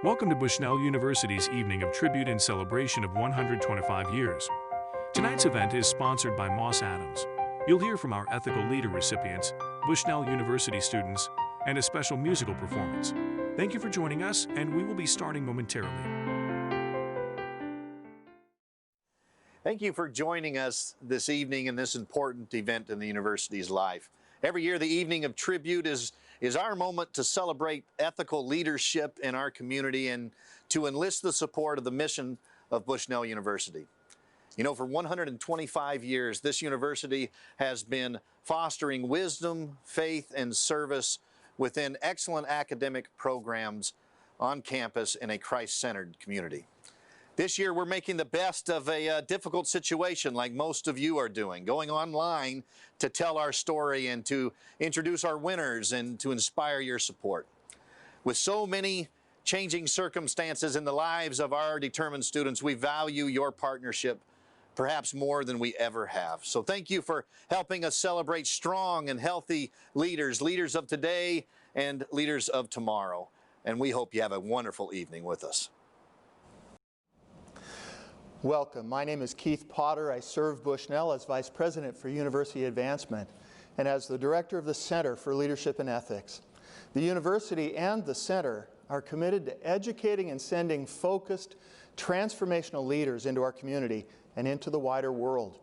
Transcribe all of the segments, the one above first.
Welcome to Bushnell University's evening of tribute and celebration of 125 years. Tonight's event is sponsored by Moss Adams. You'll hear from our ethical leader recipients, Bushnell University students, and a special musical performance. Thank you for joining us, and we will be starting momentarily. Thank you for joining us this evening in this important event in the university's life. Every year, the evening of tribute is our moment to celebrate ethical leadership in our community and to enlist the support of the mission of Bushnell University. You know, for 125 years, this university has been fostering wisdom, faith, and service within excellent academic programs on campus in a Christ-centered community. This year, we're making the best of a difficult situation like most of you are doing, going online to tell our story and to introduce our winners and to inspire your support. With so many changing circumstances in the lives of our determined students, we value your partnership perhaps more than we ever have. So thank you for helping us celebrate strong and healthy leaders, leaders of today and leaders of tomorrow. And we hope you have a wonderful evening with us. Welcome. My name is Keith Potter. I serve Bushnell as Vice President for University Advancement and as the Director of the Center for Leadership and Ethics. The university and the center are committed to educating and sending focused, transformational leaders into our community and into the wider world.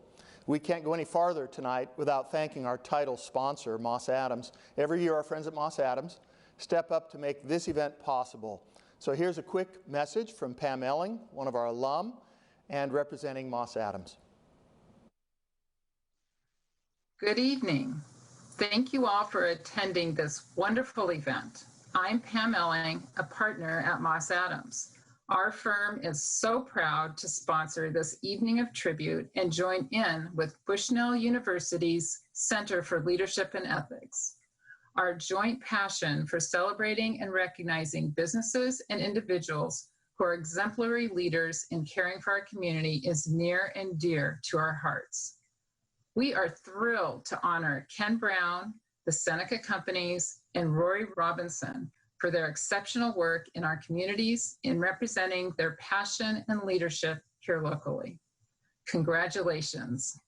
We can't go any farther tonight without thanking our title sponsor, Moss Adams. Every year, our friends at Moss Adams step up to make this event possible. So here's a quick message from Pam Elling, one of our alum, and representing Moss Adams. Good evening. Thank you all for attending this wonderful event. I'm Pam Elling, a partner at Moss Adams. Our firm is so proud to sponsor this evening of tribute and join in with Bushnell University's Center for Leadership and Ethics. Our joint passion for celebrating and recognizing businesses and individuals who are exemplary leaders in caring for our community is near and dear to our hearts. We are thrilled to honor Ken Brown, the Seneca companies, and Rory Robison for their exceptional work in our communities in representing their passion and leadership here locally. Congratulations.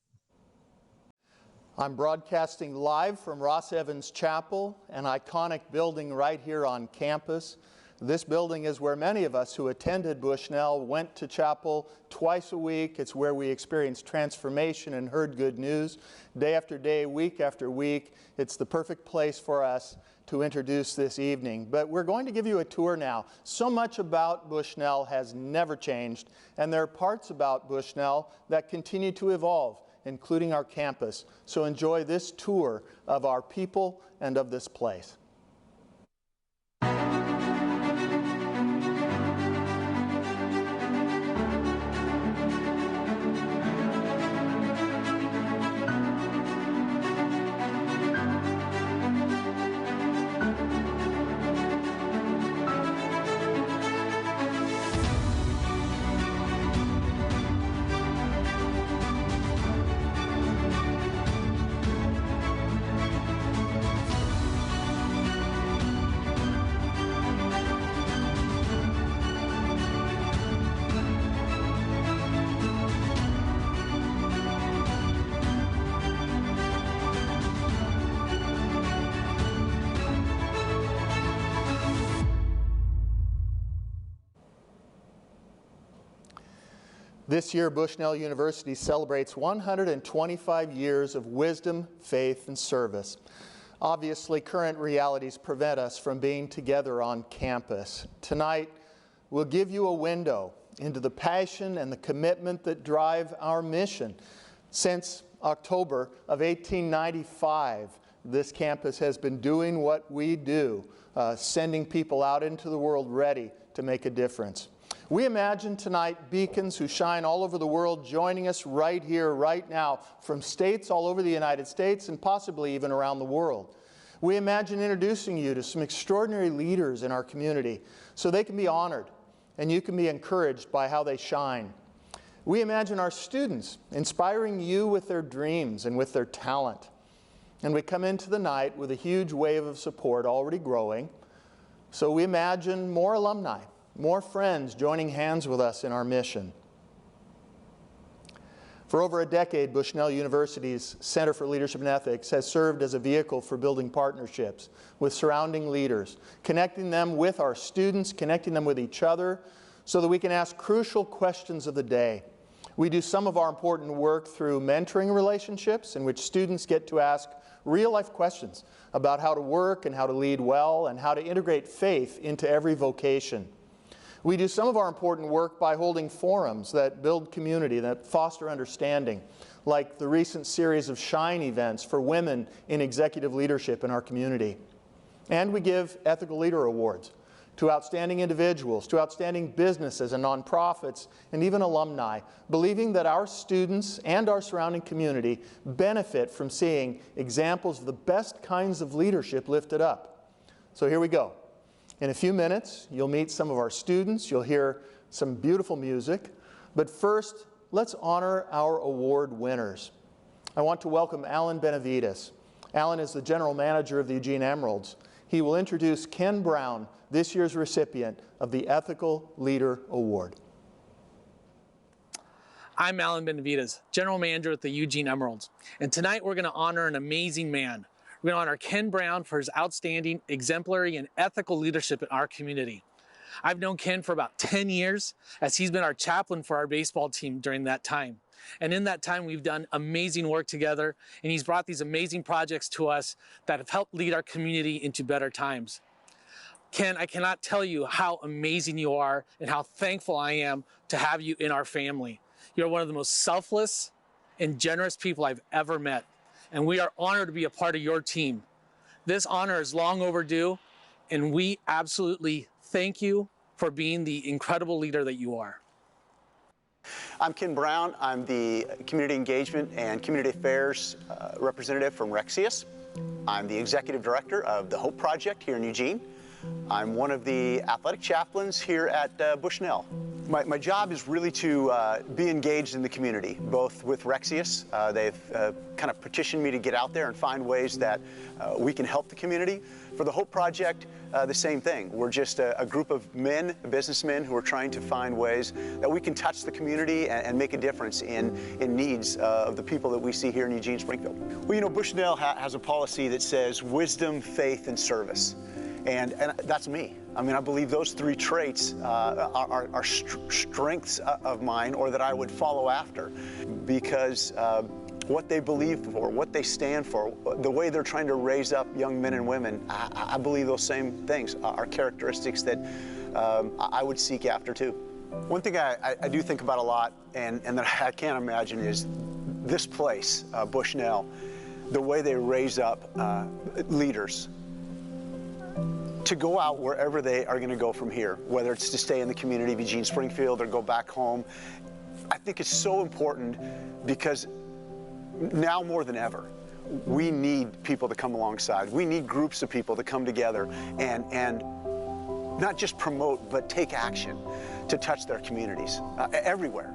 I'm broadcasting live from Ross Evans Chapel, an iconic building right here on campus. This building is where many of us who attended Bushnell went to chapel twice a week. It's where we experienced transformation and heard good news. Day after day, week after week, it's the perfect place for us to introduce this evening. But we're going to give you a tour now. So much about Bushnell has never changed, and there are parts about Bushnell that continue to evolve, including our campus. So enjoy this tour of our people and of this place. This year, Bushnell University celebrates 125 years of wisdom, faith, and service. Obviously, current realities prevent us from being together on campus. Tonight, we'll give you a window into the passion and the commitment that drive our mission. Since October of 1895, this campus has been doing what we do, sending people out into the world ready to make a difference. We imagine tonight beacons who shine all over the world joining us right here, right now, from states all over the United States and possibly even around the world. We imagine introducing you to some extraordinary leaders in our community so they can be honored and you can be encouraged by how they shine. We imagine our students inspiring you with their dreams and with their talent. And we come into the night with a huge wave of support already growing. So we imagine more alumni more friends joining hands with us in our mission. For over a decade, Bushnell University's Center for Leadership and Ethics has served as a vehicle for building partnerships with surrounding leaders, connecting them with our students, connecting them with each other, so that we can ask crucial questions of the day. We do some of our important work through mentoring relationships in which students get to ask real-life questions about how to work and how to lead well and how to integrate faith into every vocation. We do some of our important work by holding forums that build community, that foster understanding, like the recent series of Shine events for women in executive leadership in our community. And we give Ethical Leader Awards to outstanding individuals, to outstanding businesses and nonprofits, and even alumni, believing that our students and our surrounding community benefit from seeing examples of the best kinds of leadership lifted up. So here we go. In a few minutes, you'll meet some of our students, you'll hear some beautiful music, but first, let's honor our award winners. I want to welcome Alan Benavides. Alan is the General Manager of the Eugene Emeralds. He will introduce Ken Brown, this year's recipient of the Ethical Leader Award. I'm Alan Benavides, General Manager at the Eugene Emeralds, and tonight we're going to honor an amazing man. We're going to honor Ken Brown for his outstanding, exemplary, and ethical leadership in our community. I've known Ken for about 10 years, as he's been our chaplain for our baseball team during that time. And in that time, we've done amazing work together, and he's brought these amazing projects to us that have helped lead our community into better times. Ken, I cannot tell you how amazing you are and how thankful I am to have you in our family. You're one of the most selfless and generous people I've ever met, and we are honored to be a part of your team. This honor is long overdue, and we absolutely thank you for being the incredible leader that you are. I'm Ken Brown. I'm the Community Engagement and Community Affairs representative from Rexius. I'm the Executive Director of the Hope Project here in Eugene. I'm one of the athletic chaplains here at Bushnell. My job is really to be engaged in the community, both with Rexius. They've kind of petitioned me to get out there and find ways that we can help the community. For the Hope Project, the same thing. We're just a group of men, businessmen, who are trying to find ways that we can touch the community and make a difference in needs of the people that we see here in Eugene, Springfield. Well, you know, Bushnell has a policy that says wisdom, faith, and service. And that's me. I mean, I believe those three traits are strengths of mine, or that I would follow after, because what they believe for, what they stand for, the way they're trying to raise up young men and women, I believe those same things are characteristics that I would seek after too. One thing I do think about a lot, and that I can't imagine, is this place, Bushnell, the way they raise up leaders to go out wherever they are going to go from here, whether it's to stay in the community of Eugene, Springfield, or go back home. I think it's so important, because now more than ever, we need people to come alongside. We need groups of people to come together and not just promote, but take action to touch their communities everywhere.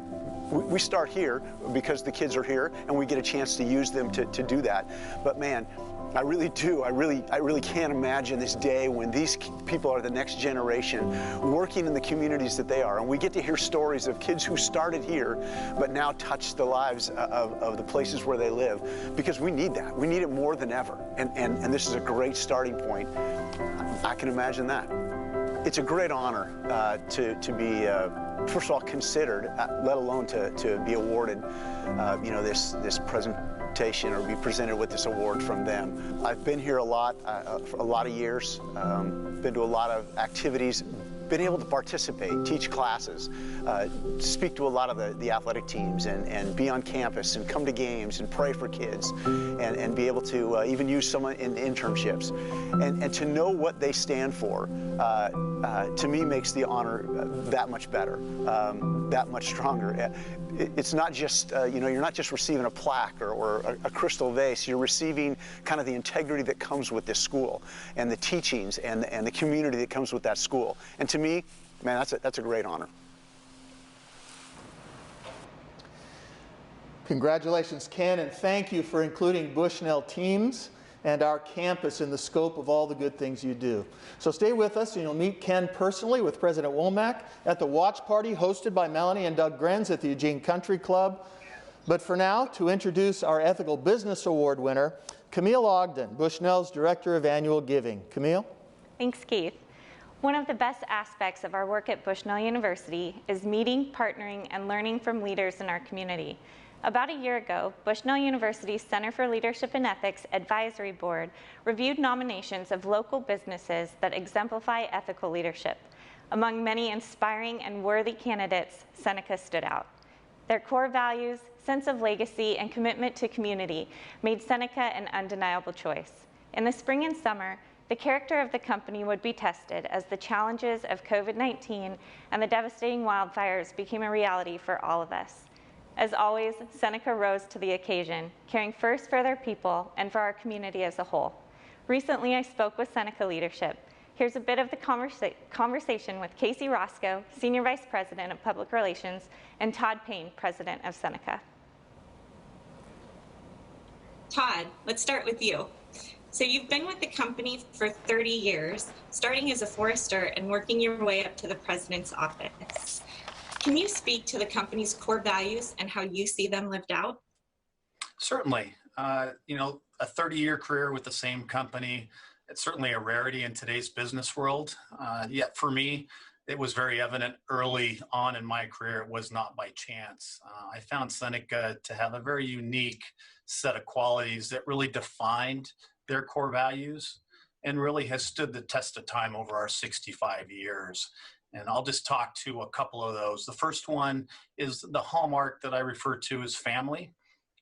We start here because the kids are here, and we get a chance to use them to do that. But man, I really do. I really can't imagine this day when these people are the next generation working in the communities that they are. And we get to hear stories of kids who started here but now touch the lives of the places where they live, because we need that. We need it more than ever. And this is a great starting point. I can imagine that. It's a great honor to be, first of all, considered, let alone to be awarded, you know, this presentation, or be presented with this award from them. I've been here a lot of years, been to a lot of activities, been able to participate, teach classes, speak to a lot of the athletic teams, and be on campus and come to games and pray for kids, and be able to even use some in internships. And to know what they stand for, to me, makes the honor that much better, that much stronger. It's not just, you know, you're not just receiving a plaque or a crystal vase. You're receiving kind of the integrity that comes with this school, and the teachings and the community that comes with that school. And to me, man, that's a great honor. Congratulations, Ken, and thank you for including Bushnell teams and our campus in the scope of all the good things you do. So stay with us and you'll meet Ken personally with President Womack at the watch party hosted by Melanie and Doug Grenz at the Eugene Country Club. But for now, to introduce our Ethical Business Award winner, Camille Ogden, Bushnell's Director of Annual Giving. Camille? Thanks, Keith. One of the best aspects of our work at Bushnell University is meeting, partnering, and learning from leaders in our community. About a year ago, Bushnell University's Center for Leadership and Ethics Advisory Board reviewed nominations of local businesses that exemplify ethical leadership. Among many inspiring and worthy candidates, Seneca stood out. Their core values, sense of legacy, and commitment to community made Seneca an undeniable choice. In the spring and summer, the character of the company would be tested as the challenges of COVID-19 and the devastating wildfires became a reality for all of us. As always, Seneca rose to the occasion, caring first for their people and for our community as a whole. Recently, I spoke with Seneca leadership. Here's a bit of the conversation with Casey Roscoe, Senior Vice President of Public Relations, and Todd Payne, President of Seneca. Todd, let's start with you. So you've been with the company for 30 years, starting as a forester and working your way up to the president's office. Can you speak to the company's core values and how you see them lived out? Certainly. You know, a 30-year career with the same company, it's certainly a rarity in today's business world. Yet for me, it was very evident early on in my career, it was not by chance. I found Seneca to have a very unique set of qualities that really defined their core values and really has stood the test of time over our 65 years. And I'll just talk to a couple of those. The first one is the hallmark that I refer to as family.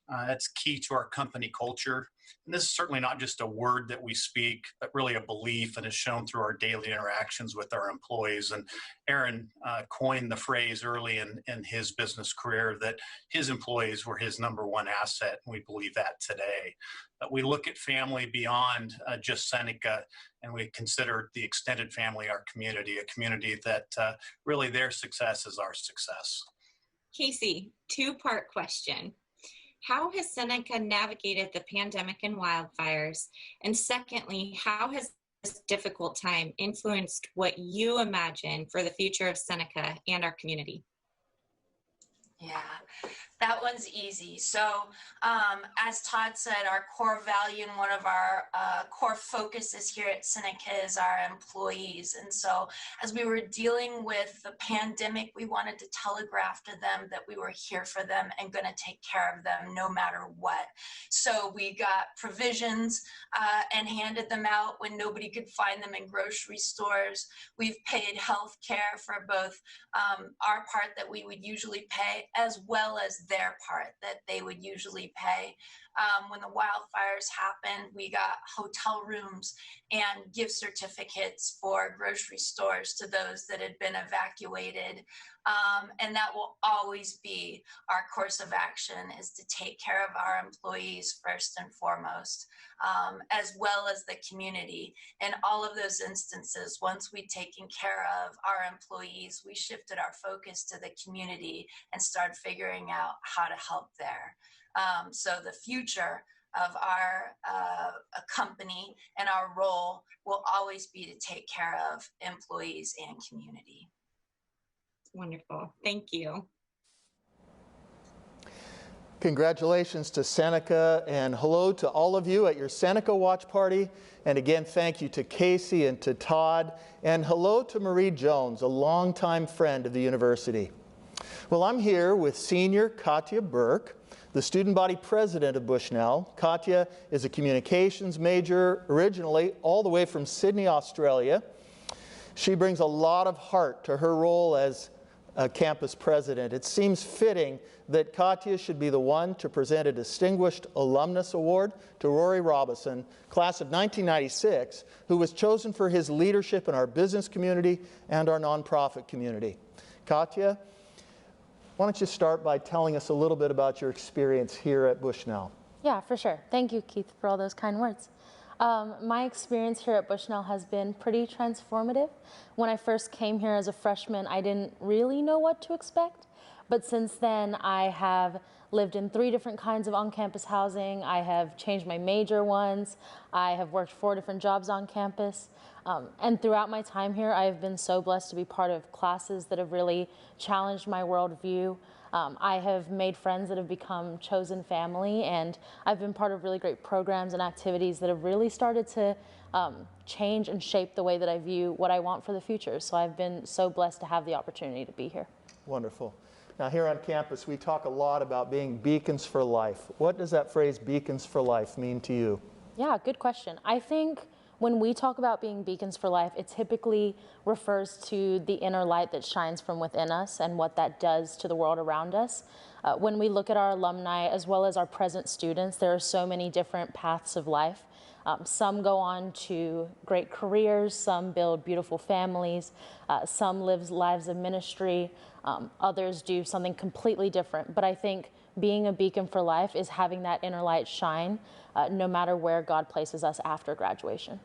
That's key to our company culture. And this is certainly not just a word that we speak, but really a belief and is shown through our daily interactions with our employees. And Aaron coined the phrase early in his business career that his employees were his number one asset. And we believe that today. But we look at family beyond just Seneca, and we consider the extended family our community, a community that really their success is our success. Casey, two-part question. How has Seneca navigated the pandemic and wildfires? And secondly, how has this difficult time influenced what you imagine for the future of Seneca and our community? Yeah, that one's easy. So as Todd said, our core value and one of our core focuses here at Seneca is our employees. And so as we were dealing with the pandemic, we wanted to telegraph to them that we were here for them and going to take care of them no matter what. So we got provisions and handed them out when nobody could find them in grocery stores. We've paid health care for both our part that we would usually pay as well as their part that they would usually pay. When the wildfires happened, we got hotel rooms and gift certificates for grocery stores to those that had been evacuated. And that will always be our course of action, is to take care of our employees first and foremost, as well as the community. In all of those instances, once we'd taken care of our employees, we shifted our focus to the community and started figuring out how to help there. So the future of our company and our role will always be to take care of employees and community. Wonderful. Thank you. Congratulations to Seneca, and hello to all of you at your Seneca watch party. And again, thank you to Casey and to Todd, and hello to Marie Jones, a longtime friend of the university. Well, I'm here with senior Katya Burke, the student body president of Bushnell. Katya is a communications major, originally all the way from Sydney, Australia. She brings a lot of heart to her role as a campus president. It seems fitting that Katya should be the one to present a Distinguished Alumnus Award to Rory Robison, class of 1996, who was chosen for his leadership in our business community and our nonprofit community. Katya, why don't you start by telling us a little bit about your experience here at Bushnell? Yeah, for sure. Thank you, Keith, for all those kind words. My experience here at Bushnell has been pretty transformative. When I first came here as a freshman, I didn't really know what to expect, But since then, I have lived in 3 different kinds of on-campus housing. I have changed my major once. I have worked 4 different jobs on campus. And throughout my time here, I have been so blessed to be part of classes that have really challenged my worldview. I have made friends that have become chosen family, and I've been part of really great programs and activities that have really started to change and shape the way that I view what I want for the future. So I've been so blessed to have the opportunity to be here. Wonderful. Now here on campus, we talk a lot about being beacons for life. What does that phrase, beacons for life, mean to you? Yeah, good question. I think when we talk about being beacons for life, it typically refers to the inner light that shines from within us and what that does to the world around us. When we look at our alumni as well as our present students, there are so many different paths of life. Some go on to great careers, some build beautiful families, some live lives of ministry, others do something completely different. But I think being a beacon for life is having that inner light shine no matter where God places us after graduation.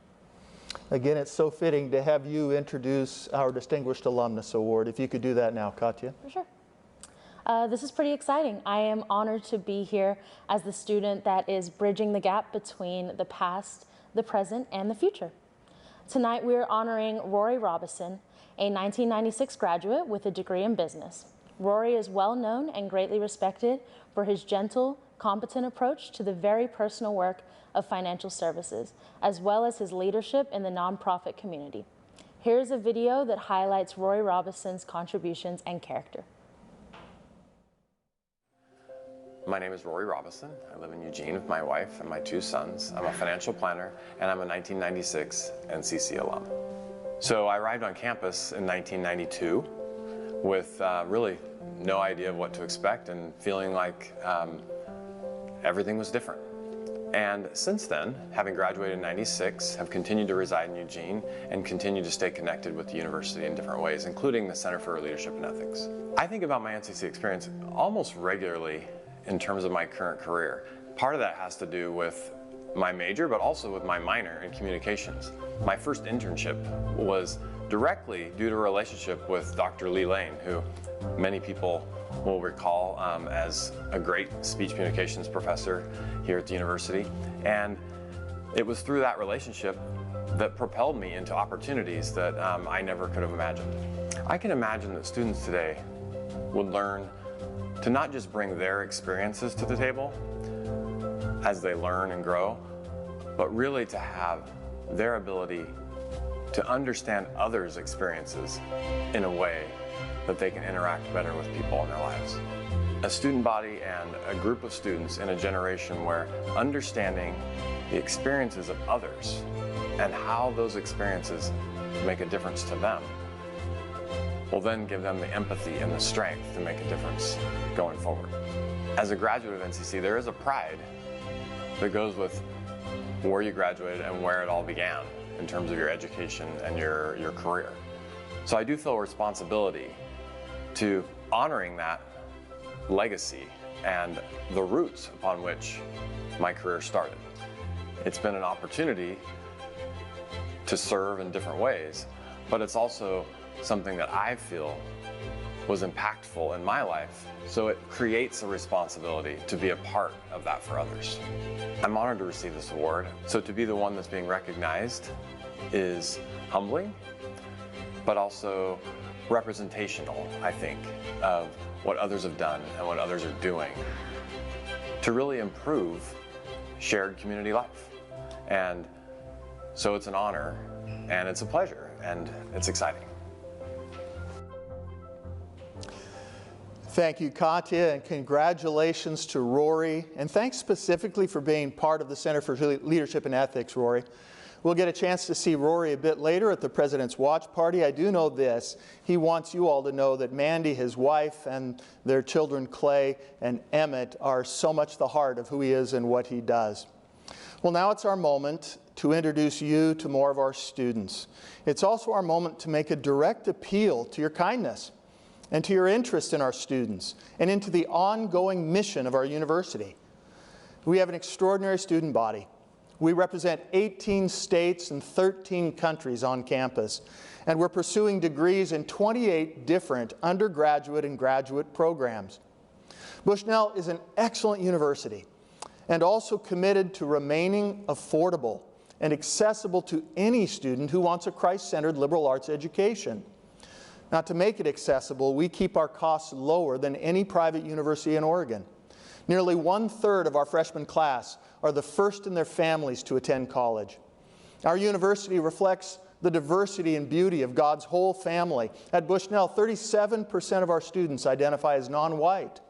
Again, it's so fitting to have you introduce our Distinguished Alumnus Award. If you could do that now, Katya. For sure. This is pretty exciting. I am honored to be here as the student that is bridging the gap between the past, the present, and the future. Tonight we are honoring Rory Robison, a 1996 graduate with a degree in business. Rory is well known and greatly respected for his gentle, competent approach to the very personal work of financial services, as well as his leadership in the nonprofit community. Here's a video that highlights Rory Robison's contributions and character. My name is Rory Robison. I live in Eugene with my wife and my 2 sons. I'm a financial planner, and I'm a 1996 NCC alum. So I arrived on campus in 1992 with really no idea of what to expect and feeling like everything was different. And since then, having graduated in 96, have continued to reside in Eugene and continue to stay connected with the university in different ways, including the Center for Leadership and Ethics. I think about my NCC experience almost regularly in terms of my current career. Part of that has to do with my major, but also with my minor in communications. My first internship was directly due to a relationship with Dr. Lee Lane, who many people will recall as a great speech communications professor here at the university. And it was through that relationship that propelled me into opportunities that I never could have imagined. I can imagine that students today would learn to not just bring their experiences to the table as they learn and grow, but really to have their ability to understand others' experiences in a way that they can interact better with people in their lives. A student body and a group of students in a generation where understanding the experiences of others and how those experiences make a difference to them will then give them the empathy and the strength to make a difference going forward. As a graduate of NCC, there is a pride that goes with where you graduated and where it all began in terms of your education and your career. So I do feel a responsibility to honoring that legacy and the roots upon which my career started. It's been an opportunity to serve in different ways, but it's also something that I feel was impactful in my life, so it creates a responsibility to be a part of that for others. I'm honored to receive this award, so to be the one that's being recognized is humbling, but also representational, I think, of what others have done and what others are doing to really improve shared community life. And so it's an honor, and it's a pleasure, and it's exciting. Thank you, Katya, and congratulations to Rory. And thanks specifically for being part of the Center for Leadership and Ethics, Rory. We'll get a chance to see Rory a bit later at the President's Watch Party. I do know this. He wants you all to know that Mandy, his wife, and their children Clay and Emmett are so much the heart of who he is and what he does. Well, now it's our moment to introduce you to more of our students. It's also our moment to make a direct appeal to your kindness and to your interest in our students and into the ongoing mission of our university. We have an extraordinary student body. We represent 18 states and 13 countries on campus, and we're pursuing degrees in 28 different undergraduate and graduate programs. Bushnell is an excellent university and also committed to remaining affordable and accessible to any student who wants a Christ-centered liberal arts education. Now, to make it accessible, we keep our costs lower than any private university in Oregon. Nearly 1/3 of our freshman class are the first in their families to attend college. Our university reflects the diversity and beauty of God's whole family. At Bushnell, 37% of our students identify as non-white.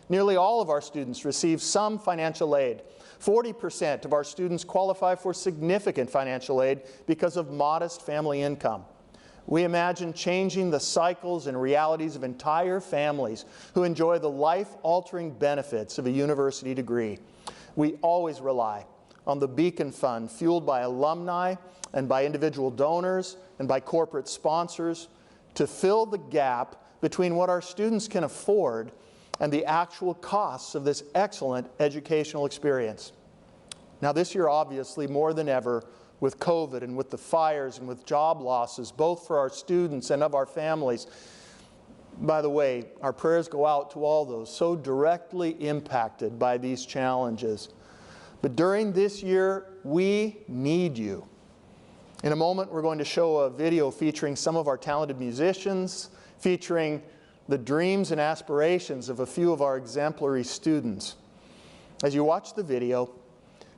Nearly all of our students receive some financial aid. 40% of our students qualify for significant financial aid because of modest family income. We imagine changing the cycles and realities of entire families who enjoy the life-altering benefits of a university degree. We always rely on the Beacon Fund, fueled by alumni and by individual donors and by corporate sponsors, to fill the gap between what our students can afford and the actual costs of this excellent educational experience. Now, this year, obviously, more than ever, with COVID and with the fires and with job losses, both for our students and of our families. By the way, our prayers go out to all those so directly impacted by these challenges. But during this year, we need you. In a moment, we're going to show a video featuring some of our talented musicians, featuring the dreams and aspirations of a few of our exemplary students. As you watch the video,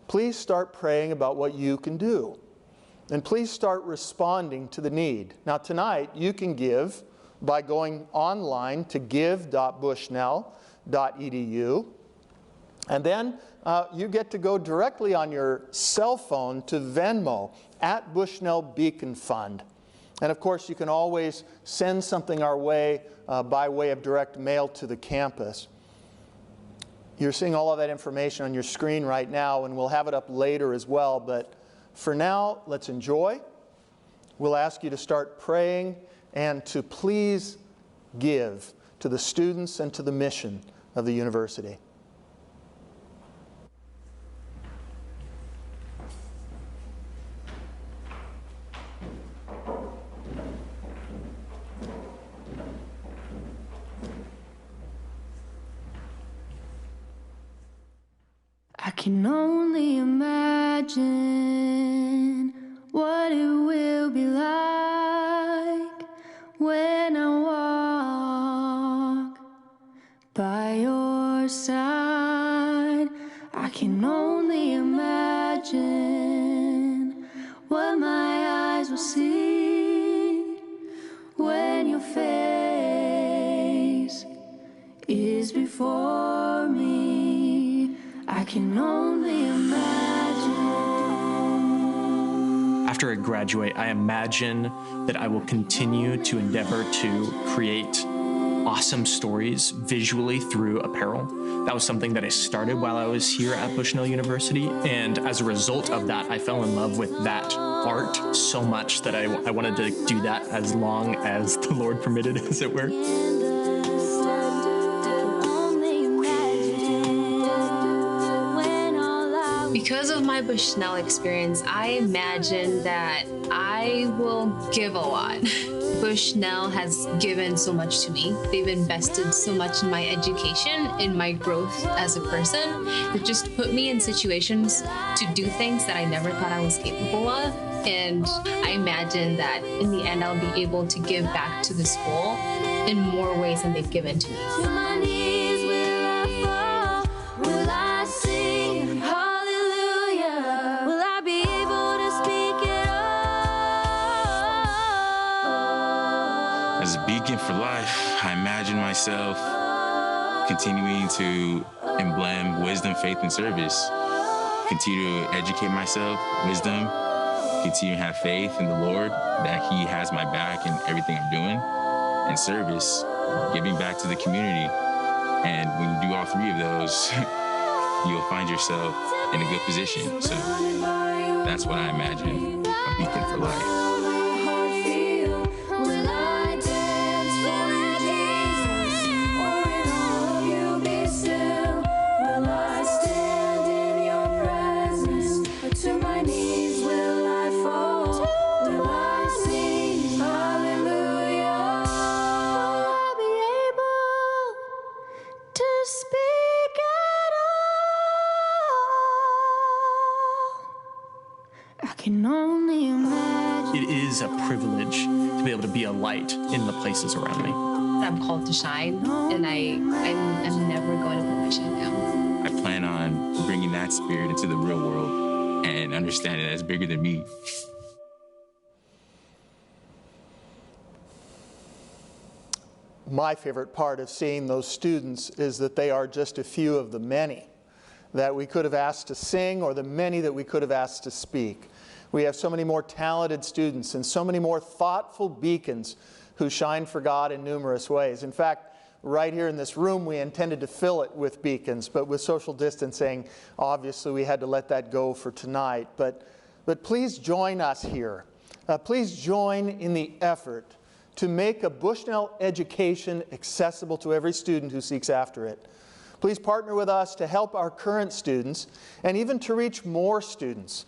please start praying about what you can do. And please start responding to the need. Now tonight, you can give by going online to give.bushnell.edu. And then you get to go directly on your cell phone to Venmo at Bushnell Beacon Fund. And of course, you can always send something our way by way of direct mail to the campus. You're seeing all of that information on your screen right now, and we'll have it up later as well. But for now, let's enjoy. We'll ask you to start praying and to please give to the students and to the mission of the university. I can only imagine what it will be like when I walk by your side. I can only imagine what my eyes will see when your face is before me. I can only imagine. After I graduate, I imagine that I will continue to endeavor to create awesome stories visually through apparel. That was something that I started while I was here at Bushnell University, and as a result of that, I fell in love with that art so much that I wanted to do that as long as the Lord permitted, as it were. Because of my Bushnell experience, I imagine that I will give a lot. Bushnell has given so much to me. They've invested so much in my education, in my growth as a person. They've just put me in situations to do things that I never thought I was capable of. And I imagine that in the end, I'll be able to give back to the school in more ways than they've given to me. To my knees will I fall? Will I sing hallelujah? Will I be able to speak it all? As a beacon for life, I imagine myself continuing to emblem wisdom, faith, and service. Continue to educate myself, wisdom, continue to have faith in the Lord, that He has my back in everything I'm doing, and service, giving back to the community. And when you do all three of those, you'll find yourself in a good position. So that's what I imagine a beacon for life. Will I dance for Jesus? Or in all of you be still? Will I stand in your presence? Or to it is a privilege to be able to be a light in the places around me. I'm called to shine, and I'm never going to put my shine down. I plan on bringing that spirit into the real world and understanding that it's bigger than me. My favorite part of seeing those students is that they are just a few of the many that we could have asked to sing, or the many that we could have asked to speak. We have so many more talented students and so many more thoughtful beacons who shine for God in numerous ways. In fact, right here in this room, we intended to fill it with beacons, but with social distancing, obviously we had to let that go for tonight. But please join us here. Please join in the effort to make a Bushnell education accessible to every student who seeks after it. Please partner with us to help our current students and even to reach more students.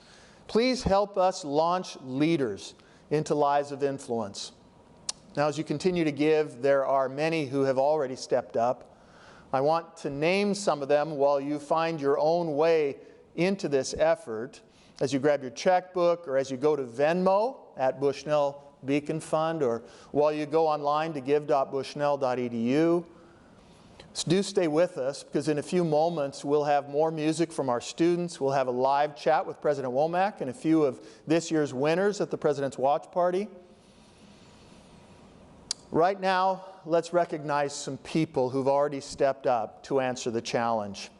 Please help us launch leaders into lives of influence. Now, as you continue to give, there are many who have already stepped up. I want to name some of them while you find your own way into this effort. As you grab your checkbook, or as you go to Venmo at Bushnell Beacon Fund, or while you go online to give.bushnell.edu. Do stay with us, because in a few moments we'll have more music from our students. We'll have a live chat with President Womack and a few of this year's winners at the President's Watch Party. Right now, let's recognize some people who've already stepped up to answer the challenge.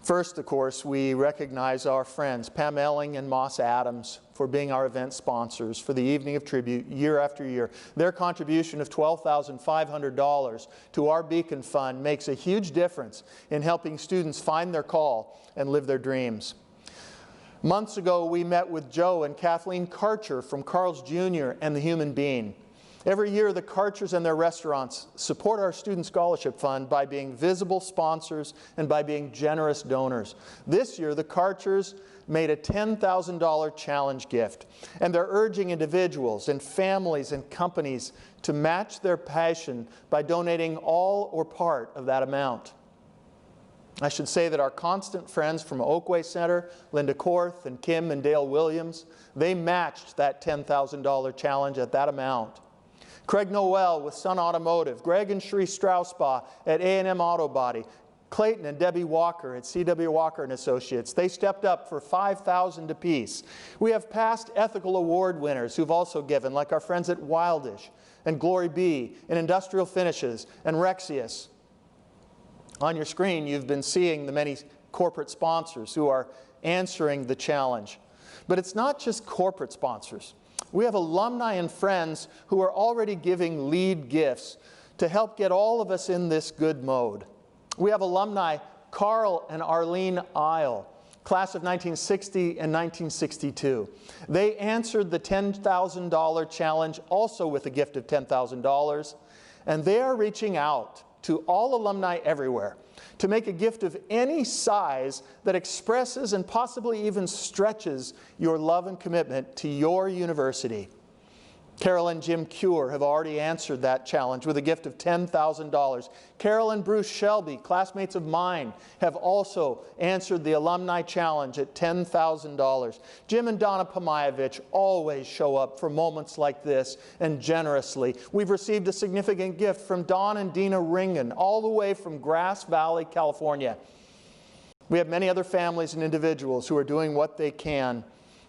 First, of course, we recognize our friends Pam Elling and Moss Adams for being our event sponsors for the Evening of Tribute year after year. Their contribution of $12,500 to our Beacon Fund makes a huge difference in helping students find their call and live their dreams. Months ago, we met with Joe and Kathleen Karcher from Carl's Jr. and the Human Being. Every year, the Karchers and their restaurants support our Student Scholarship Fund by being visible sponsors and by being generous donors. This year, the Karchers made a $10,000 challenge gift, and they're urging individuals and families and companies to match their passion by donating all or part of that amount. I should say that our constant friends from Oakway Center, Linda Korth and Kim and Dale Williams, they matched that $10,000 challenge at that amount. Craig Noel with Sun Automotive, Greg and Sheree Strausbaugh at A&M Auto Body, Clayton and Debbie Walker at C.W. Walker & Associates. They stepped up for $5,000 apiece. We have past ethical award winners who've also given, like our friends at Wildish and GloryBee and Industrial Finishes and Rexius. On your screen, you've been seeing the many corporate sponsors who are answering the challenge. But it's not just corporate sponsors. We have alumni and friends who are already giving lead gifts to help get all of us in this good mode. We have alumni Carl and Arlene Isle, class of 1960 and 1962. They answered the $10,000 challenge also with a gift of $10,000, and they are reaching out to all alumni everywhere to make a gift of any size that expresses and possibly even stretches your love and commitment to your university. Carol and Jim Cure have already answered that challenge with a gift of $10,000. Carol and Bruce Shelby, classmates of mine, have also answered the Alumni Challenge at $10,000. Jim and Donna Pomayevich always show up for moments like this, and generously. We've received a significant gift from Don and Dina Ringen, all the way from Grass Valley, California. We have many other families and individuals who are doing what they can.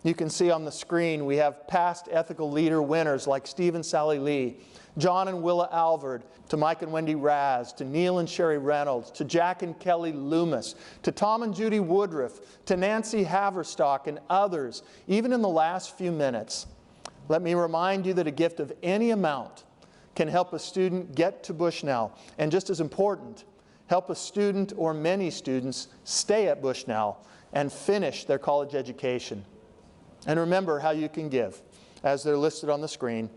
You can see on the screen we have past ethical leader winners like Steve and Sally Lee, John and Willa Alvord, to Mike and Wendy Raz, to Neil and Sherry Reynolds, to Jack and Kelly Loomis, to Tom and Judy Woodruff, to Nancy Haverstock and others, even in the last few minutes. Let me remind you that a gift of any amount can help a student get to Bushnell, and just as important, help a student or many students stay at Bushnell and finish their college education. And remember how you can give, as they're listed on the screen.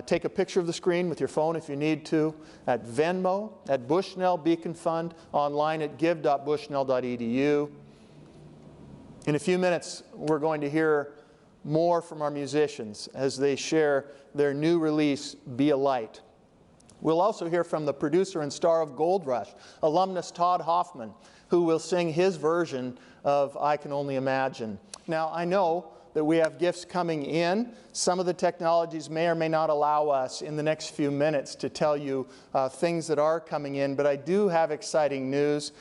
Take a picture of the screen with your phone if you need to, at Venmo, at Bushnell Beacon Fund, online at give.bushnell.edu. In a few minutes, we're going to hear more from our musicians as they share their new release, Be a Light. We'll also hear from the producer and star of Gold Rush, alumnus Todd Hoffman, who will sing his version of I Can Only Imagine. Now, I know that we have gifts coming in. Some of the technologies may or may not allow us in the next few minutes to tell you things that are coming in, but I do have exciting news.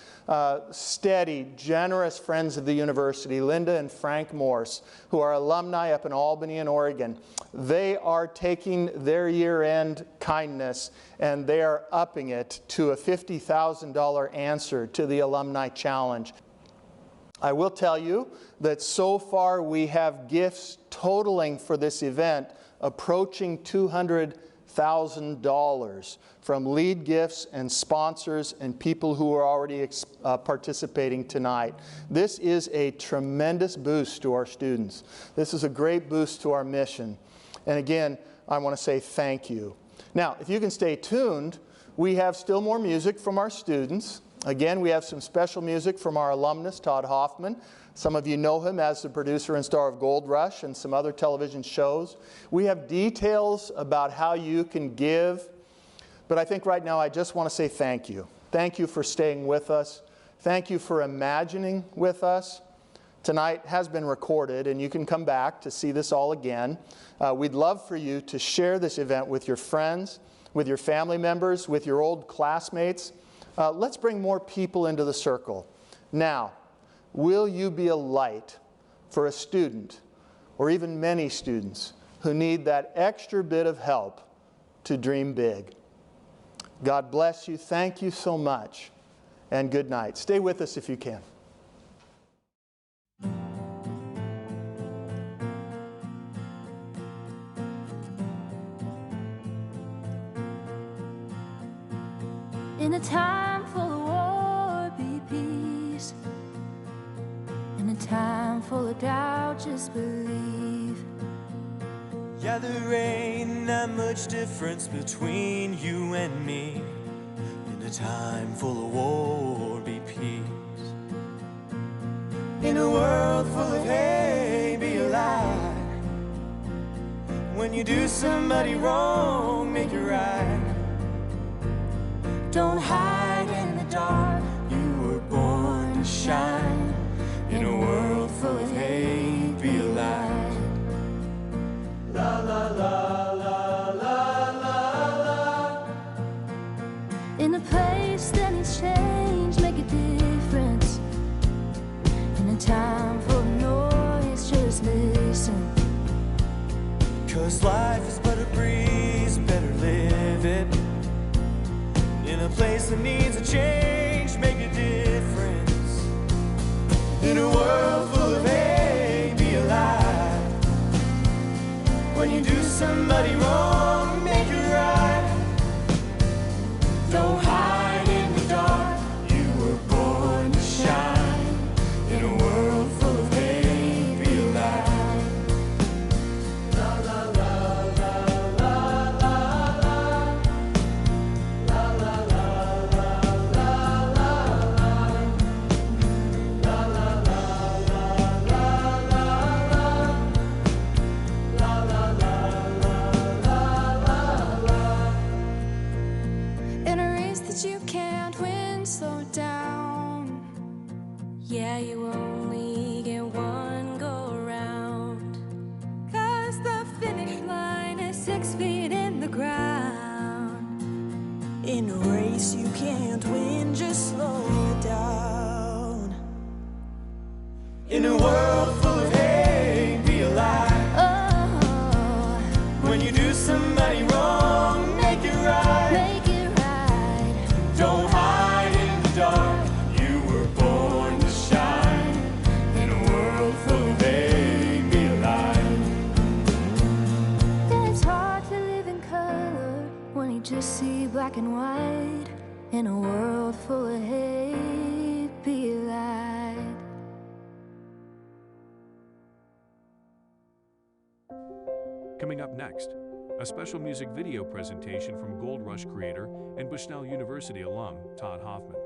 Steady, generous friends of the university, Linda and Frank Morse, who are alumni up in Albany and Oregon, they are taking their year-end kindness and they are upping it to a $50,000 answer to the Alumni Challenge. I will tell you that so far we have gifts totaling for this event approaching $200,000 from lead gifts and sponsors and people who are already participating tonight. This is a tremendous boost to our students. This is a great boost to our mission. And again, I want to say thank you. Now, if you can stay tuned, we have still more music from our students. Again, we have some special music from our alumnus, Todd Hoffman. Some of you know him as the producer and star of Gold Rush and some other television shows. We have details about how you can give, but I think right now I just want to say thank you. Thank you for staying with us. Thank you for imagining with us. Tonight has been recorded, and you can come back to see this all again. We'd love for you to share this event with your friends, with your family members, with your old classmates. Let's bring more people into the circle. Now, will you be a light for a student, or even many students, who need that extra bit of help to dream big? God bless you. Thank you so much, and good night. Stay with us if you can. In a time full of war, be peace. In a time full of doubt, just believe. Yeah, there ain't that much difference between you and me. In a time full of war, be peace. In a world full of hate, be alive. When you do somebody wrong, make it right. Don't hide in the dark, you were born to shine. In a world full of hate, be alive. La la la la la la la. In a place that needs change, make a difference. In a time full of noise, just listen. 'Cause life is but a breeze, better live it. In a place that needs a change, make a difference. In a world full of hate, be alive. When you do somebody wrong, make it right. Don't hide in the dark, you were born to shine. In a world full of hate, be alive. La la la la la la la. La la la la la la la. La la la la la la la. La la la la la la la. In a race that you can't win, slow down. Yeah, you only get one go around. 'Cause the finish line is 6 feet in the ground. In a race you can't win, just slow down. In a world full of hate, be alive. Oh, When you do somebody wrong, make it right. make it right. Don't hide in the dark, you were born to shine. In a world full of hate, be alive. It's hard to live in color when you just see black and white. In a world full of hate, be light. Coming up next, a special music video presentation from Gold Rush creator and Bushnell University alum Todd Hoffman.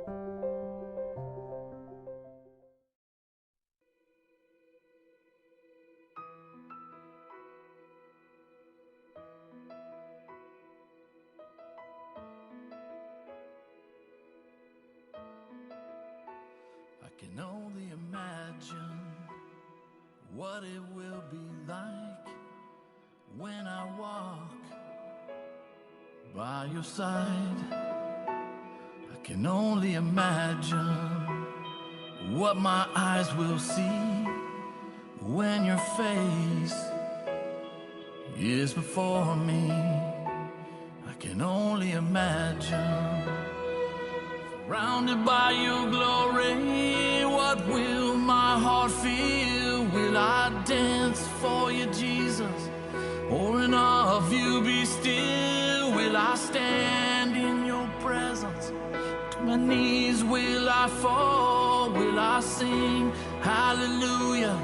I can only imagine what it will be like when I walk by your side. I can only imagine what my eyes will see when your face is before me. I can only imagine, surrounded by your glory, what will my heart feel? Will I dance for you, Jesus? Or in awe of you be still? Will I stand in your presence? To my knees will I fall? Will I sing hallelujah?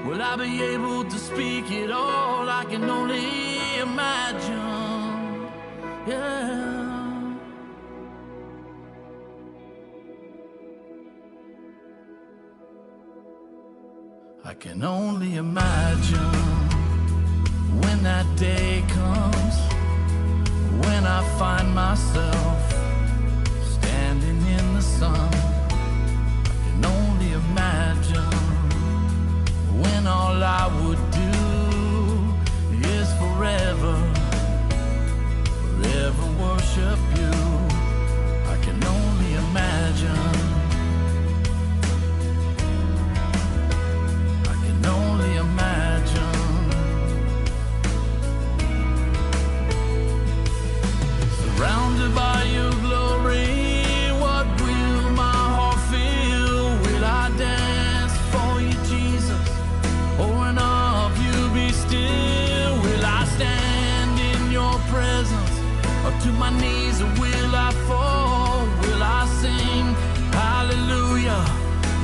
Will I be able to speak it all? I can only imagine, yeah. I can only imagine when that day comes, when I find myself standing in the sun. I can only imagine when all I would do is forever, forever worship you. I can only imagine. I can only imagine. Surrounded by your glory, what will my heart feel? Will I dance for you, Jesus? Or in awe of you be still? Will I stand in your presence? Or to my knees will I fall? Will I sing hallelujah?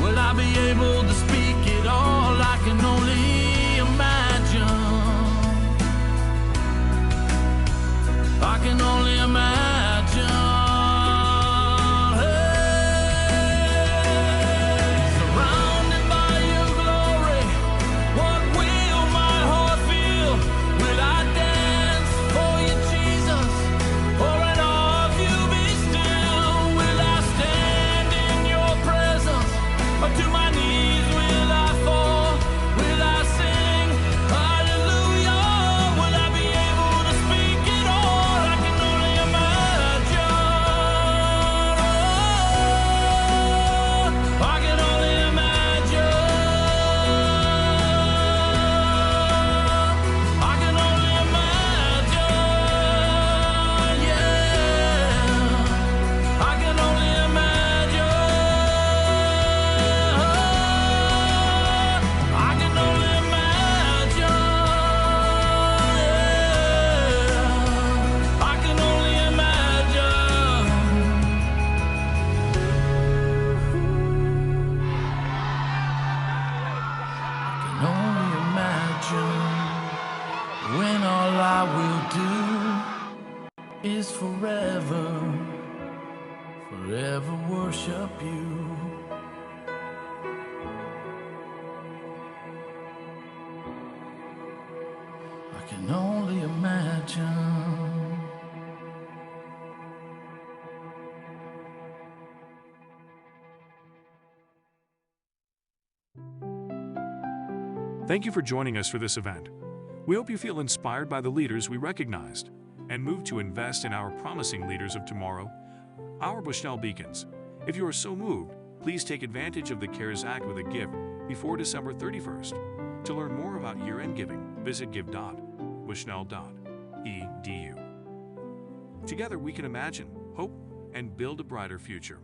Will I be able to speak it all? I can only imagine. I can only imagine. When all I will do is forever, forever worship you. I can only imagine. Thank you for joining us for this event. We hope you feel inspired by the leaders we recognized and move to invest in our promising leaders of tomorrow, our Bushnell Beacons. If you are so moved, please take advantage of the CARES Act with a gift before December 31st. To learn more about year-end giving, visit give.bushnell.edu. Together we can imagine, hope, and build a brighter future.